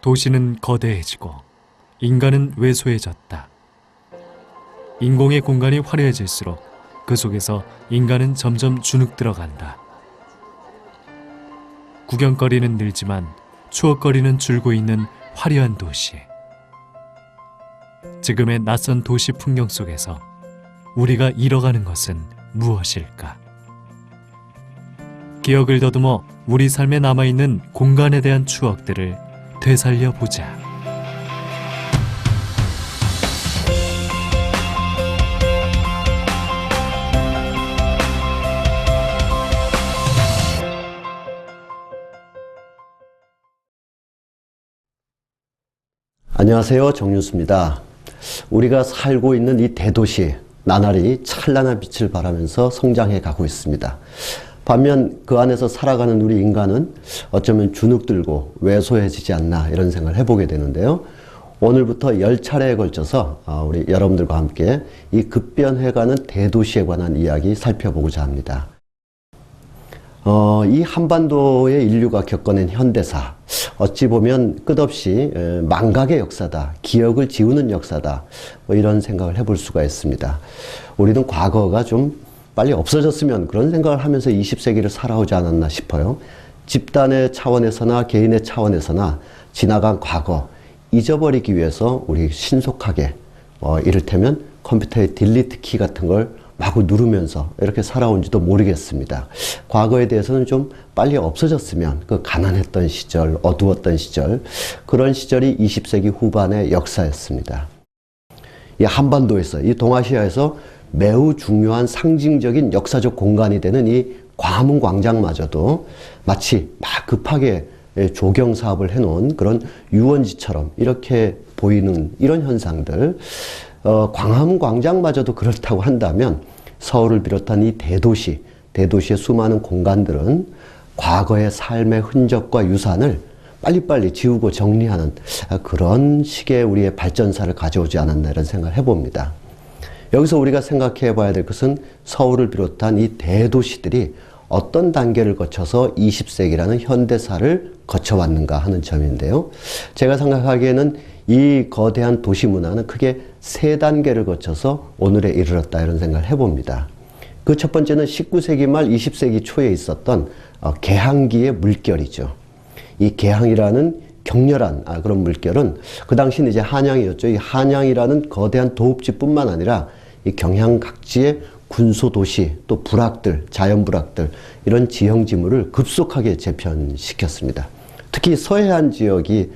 도시는 거대해지고 인간은 왜소해졌다. 인공의 공간이 화려해질수록 그 속에서 인간은 점점 주눅들어간다. 구경거리는 늘지만 추억거리는 줄고 있는 화려한 도시. 지금의 낯선 도시 풍경 속에서 우리가 잃어가는 것은 무엇일까? 기억을 더듬어 우리 삶에 남아있는 공간에 대한 추억들을 되살려보자. 안녕하세요, 정윤수입니다. 우리가 살고 있는 이 대도시, 나날이 찬란한 빛을 발하면서 성장해 가고 있습니다. 반면 그 안에서 살아가는 우리 인간은 어쩌면 주눅들고 왜소해지지 않나 이런 생각을 해보게 되는데요. 오늘부터 10차례에 걸쳐서 우리 여러분들과 함께 이 급변해가는 대도시에 관한 이야기 살펴보고자 합니다. 이 한반도의 인류가 겪어낸 현대사, 어찌 보면 끝없이 망각의 역사다, 기억을 지우는 역사다, 뭐 이런 생각을 해볼 수가 있습니다. 우리는 과거가 좀 빨리 없어졌으면 그런 생각을 하면서 20세기를 살아오지 않았나 싶어요. 집단의 차원에서나 개인의 차원에서나 지나간 과거 잊어버리기 위해서 우리 신속하게 이를테면 컴퓨터의 딜리트 키 같은 걸 마구 누르면서 이렇게 살아온지도 모르겠습니다. 과거에 대해서는 좀 빨리 없어졌으면 그 가난했던 시절, 어두웠던 시절, 그런 시절이 20세기 후반의 역사였습니다. 이 한반도에서, 이 동아시아에서 매우 중요한 상징적인 역사적 공간이 되는 이 광화문 광장마저도 마치 막 급하게 조경 사업을 해놓은 그런 유원지처럼 이렇게 보이는 이런 현상들, 광화문 광장마저도 그렇다고 한다면 서울을 비롯한 이 대도시의 수많은 공간들은 과거의 삶의 흔적과 유산을 빨리빨리 지우고 정리하는 그런 식의 우리의 발전사를 가져오지 않았나 이런 생각을 해봅니다. 여기서 우리가 생각해 봐야 될 것은 서울을 비롯한 이 대도시들이 어떤 단계를 거쳐서 20세기라는 현대사를 거쳐왔는가 하는 점인데요. 제가 생각하기에는 이 거대한 도시 문화는 크게 3단계를 거쳐서 오늘에 이르렀다 이런 생각을 해봅니다. 그 첫 번째는 19세기 말 20세기 초에 있었던 개항기의 물결이죠. 이 개항이라는 격렬한 그런 물결은 그 당시는 이제 한양이었죠. 이 한양이라는 거대한 도읍지뿐만 아니라 이 경향 각지의 군소도시, 또 불악들, 자연불악들 이런 지형지물을 급속하게 재편시켰습니다. 특히 서해안 지역이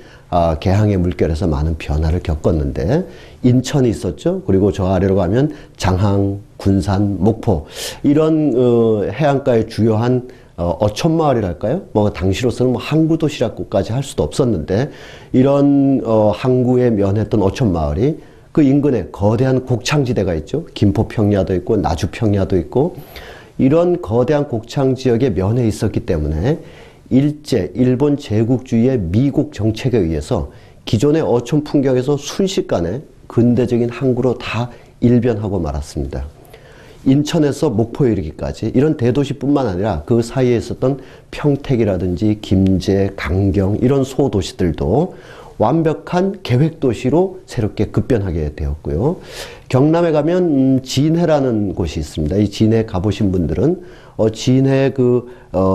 개항의 물결에서 많은 변화를 겪었는데 인천이 있었죠. 그리고 저 아래로 가면 장항, 군산, 목포 이런 해안가의 주요한 어촌마을이랄까요? 뭐 당시로서는 뭐 항구도시라고까지 할 수도 없었는데 이런 항구에 면했던 어촌마을이 그 인근에 거대한 곡창지대가 있죠. 김포평야도 있고 나주평야도 있고 이런 거대한 곡창지역에 면해 있었기 때문에 일본 제국주의의 미국 정책에 의해서 기존의 어촌 풍경에서 순식간에 근대적인 항구로 다 일변하고 말았습니다. 인천에서 목포에 이르기까지 이런 대도시뿐만 아니라 그 사이에 있었던 평택이라든지 김제, 강경 이런 소도시들도 완벽한 계획도시로 새롭게 급변하게 되었고요. 경남에 가면 진해라는 곳이 있습니다. 이 진해 가보신 분들은 진해 그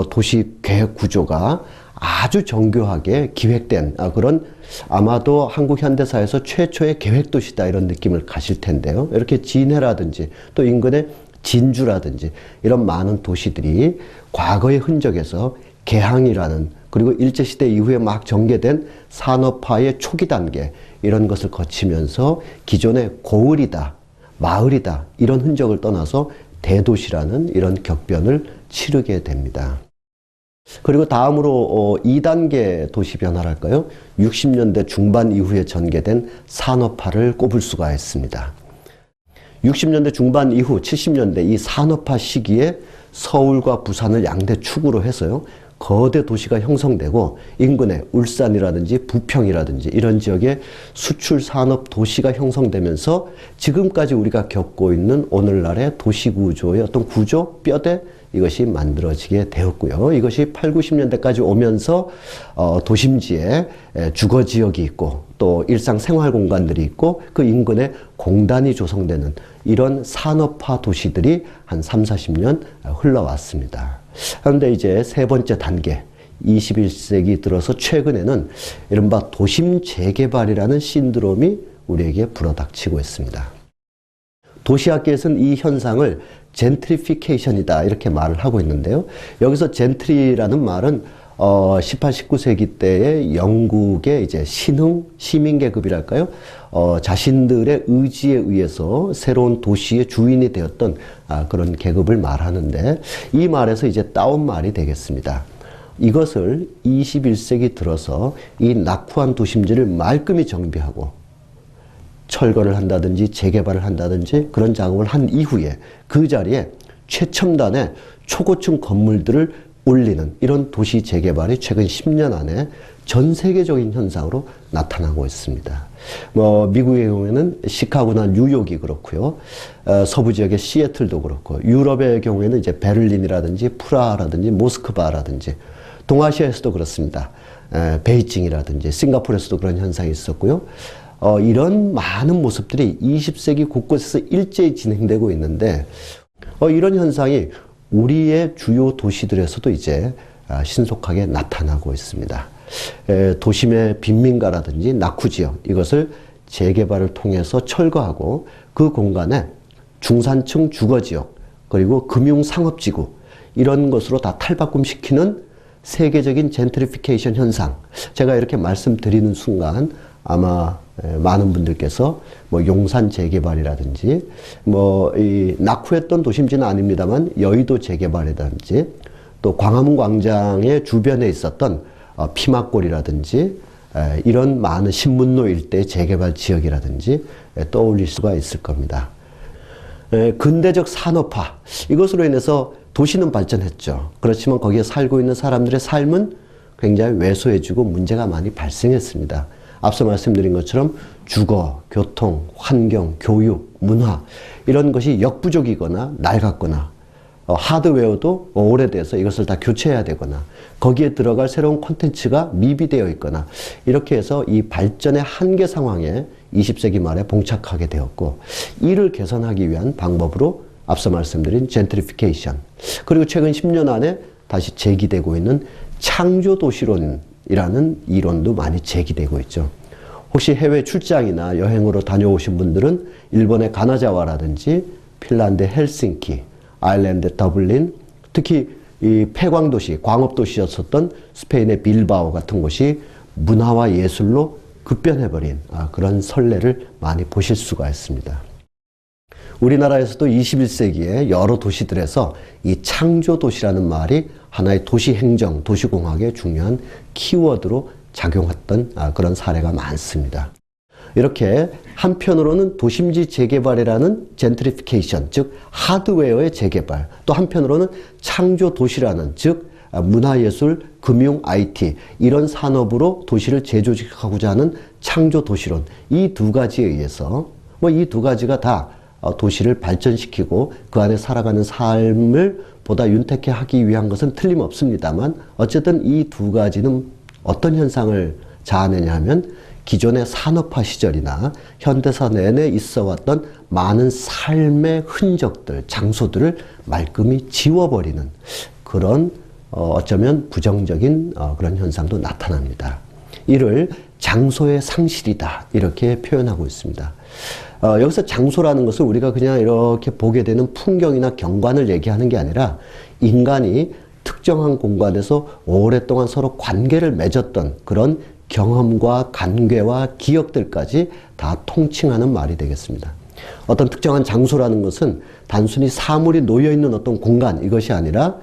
도시 계획 구조가 아주 정교하게 기획된 그런 아마도 한국 현대사에서 최초의 계획도시다 이런 느낌을 가실 텐데요. 이렇게 진해라든지 또 인근의 진주라든지 이런 많은 도시들이 과거의 흔적에서 개항이라는 그리고 일제시대 이후에 막 전개된 산업화의 초기 단계 이런 것을 거치면서 기존의 고을이다, 마을이다 이런 흔적을 떠나서 대도시라는 이런 격변을 치르게 됩니다. 그리고 다음으로 2단계 도시 변화랄까요? 60년대 중반 이후에 전개된 산업화를 꼽을 수가 있습니다. 60년대 중반 이후 70년대 이 산업화 시기에 서울과 부산을 양대 축으로 해서요. 거대 도시가 형성되고 인근에 울산이라든지 부평이라든지 이런 지역에 수출 산업 도시가 형성되면서 지금까지 우리가 겪고 있는 오늘날의 도시 구조의 어떤 구조, 뼈대 이것이 만들어지게 되었고요. 이것이 8, 90년대까지 오면서 도심지에 주거 지역이 있고 또 일상 생활 공간들이 있고 그 인근에 공단이 조성되는 이런 산업화 도시들이 한 3, 40년 흘러왔습니다. 그런데 이제 세 번째 단계, 21세기 들어서 최근에는 이른바 도심 재개발이라는 신드롬이 우리에게 불어닥치고 있습니다. 도시학계에서는 이 현상을 젠트리피케이션이다 이렇게 말을 하고 있는데요. 여기서 젠트리라는 말은 18, 19세기 때의 영국의 이제 신흥 시민계급이랄까요? 자신들의 의지에 의해서 새로운 도시의 주인이 되었던 그런 계급을 말하는데 이 말에서 이제 따온 말이 되겠습니다. 이것을 21세기 들어서 이 낙후한 도심지를 말끔히 정비하고 철거를 한다든지 재개발을 한다든지 그런 작업을 한 이후에 그 자리에 최첨단의 초고층 건물들을 올리는 이런 도시 재개발이 최근 10년 안에 전 세계적인 현상으로 나타나고 있습니다. 미국의 경우에는 시카고나 뉴욕이 그렇고요. 서부 지역의 시애틀도 그렇고 유럽의 경우에는 이제 베를린이라든지 프라하라든지 모스크바라든지 동아시아에서도 그렇습니다. 베이징이라든지 싱가포르에서도 그런 현상이 있었고요. 이런 많은 모습들이 20세기 곳곳에서 일제히 진행되고 있는데 이런 현상이 우리의 주요 도시들에서도 이제 신속하게 나타나고 있습니다. 도심의 빈민가라든지 낙후지역 이것을 재개발을 통해서 철거하고 그 공간에 중산층 주거지역 그리고 금융상업지구 이런 것으로 다 탈바꿈시키는 세계적인 젠트리피케이션 현상 제가 이렇게 말씀드리는 순간 아마 많은 분들께서 용산 재개발이라든지 이 낙후했던 도심지는 아닙니다만 여의도 재개발이라든지 또 광화문 광장의 주변에 있었던 피막골이라든지 이런 많은 신문로 일대 재개발 지역이라든지 떠올릴 수가 있을 겁니다. 근대적 산업화 이것으로 인해서 도시는 발전했죠. 그렇지만 거기에 살고 있는 사람들의 삶은 굉장히 왜소해지고 문제가 많이 발생했습니다. 앞서 말씀드린 것처럼 주거, 교통, 환경, 교육, 문화 이런 것이 역부족이거나 낡았거나 하드웨어도 오래돼서 이것을 다 교체해야 되거나 거기에 들어갈 새로운 콘텐츠가 미비되어 있거나 이렇게 해서 이 발전의 한계 상황에 20세기 말에 봉착하게 되었고 이를 개선하기 위한 방법으로 앞서 말씀드린 젠트리피케이션 그리고 최근 10년 안에 다시 제기되고 있는 창조도시론이라는 이론도 많이 제기되고 있죠. 혹시 해외 출장이나 여행으로 다녀오신 분들은 일본의 가나자와라든지 핀란드 헬싱키, 아일랜드 더블린, 특히 이 폐광도시, 광업도시였었던 스페인의 빌바오 같은 곳이 문화와 예술로 급변해버린 그런 선례를 많이 보실 수가 있습니다. 우리나라에서도 21세기에 여러 도시들에서 이 창조도시라는 말이 하나의 도시행정, 도시공학의 중요한 키워드로 작용했던 그런 사례가 많습니다. 이렇게 한편으로는 도심지 재개발이라는 젠트리피케이션, 즉 하드웨어의 재개발, 또 한편으로는 창조도시라는 즉 문화예술, 금융, IT 이런 산업으로 도시를 재조직하고자 하는 창조도시론 이 두 가지에 의해서 이 두 가지가 다 도시를 발전시키고 그 안에 살아가는 삶을 보다 윤택해 하기 위한 것은 틀림없습니다만 어쨌든 이 두 가지는 어떤 현상을 자아내냐 하면 기존의 산업화 시절이나 현대사 내내 있어 왔던 많은 삶의 흔적들, 장소들을 말끔히 지워버리는 그런 어쩌면 부정적인 그런 현상도 나타납니다. 이를 장소의 상실이다 이렇게 표현하고 있습니다. 여기서 장소라는 것을 우리가 그냥 이렇게 보게 되는 풍경이나 경관을 얘기하는 게 아니라 인간이 특정한 공간에서 오랫동안 서로 관계를 맺었던 그런 경험과 관계와 기억들까지 다 통칭하는 말이 되겠습니다. 어떤 특정한 장소라는 것은 단순히 사물이 놓여있는 어떤 공간 이것이 아니라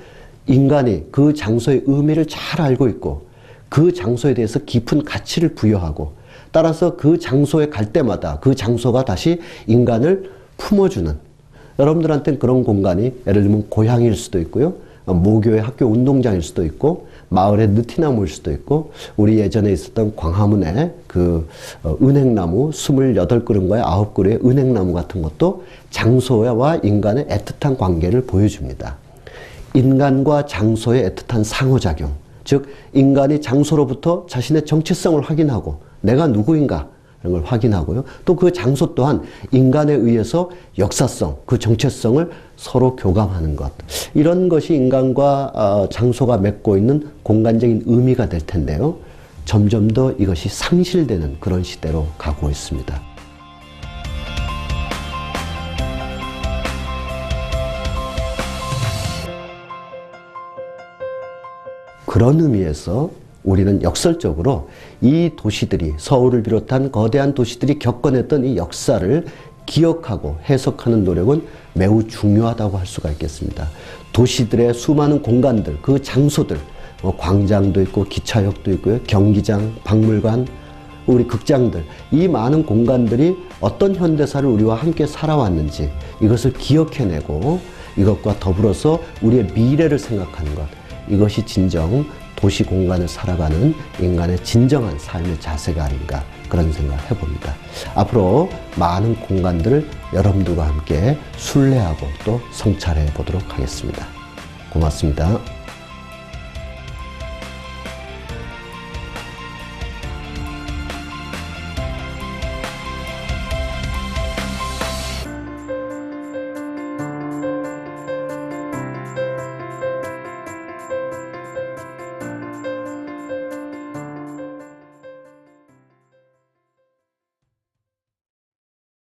인간이 그 장소의 의미를 잘 알고 있고 그 장소에 대해서 깊은 가치를 부여하고 따라서 그 장소에 갈 때마다 그 장소가 다시 인간을 품어주는 여러분들한테는 그런 공간이 예를 들면 고향일 수도 있고요. 모교의 학교 운동장일 수도 있고 마을의 느티나무일 수도 있고 우리 예전에 있었던 광화문에 그 은행나무 28그루인가요? 9그루의 은행나무 같은 것도 장소와 인간의 애틋한 관계를 보여줍니다. 인간과 장소의 애틋한 상호작용, 즉 인간이 장소로부터 자신의 정체성을 확인하고 내가 누구인가 이런 걸 확인하고요. 또 그 장소 또한 인간에 의해서 역사성, 그 정체성을 서로 교감하는 것. 이런 것이 인간과 장소가 맺고 있는 공간적인 의미가 될 텐데요. 점점 더 이것이 상실되는 그런 시대로 가고 있습니다. 그런 의미에서 우리는 역설적으로 이 도시들이, 서울을 비롯한 거대한 도시들이 겪어냈던 이 역사를 기억하고 해석하는 노력은 매우 중요하다고 할 수가 있겠습니다. 도시들의 수많은 공간들, 그 장소들, 광장도 있고 기차역도 있고요, 경기장, 박물관, 우리 극장들, 이 많은 공간들이 어떤 현대사를 우리와 함께 살아왔는지 이것을 기억해내고 이것과 더불어서 우리의 미래를 생각하는 것, 이것이 진정 도시 공간을 살아가는 인간의 진정한 삶의 자세가 아닌가, 그런 생각을 해봅니다. 앞으로 많은 공간들을 여러분들과 함께 순례하고 또 성찰해 보도록 하겠습니다. 고맙습니다.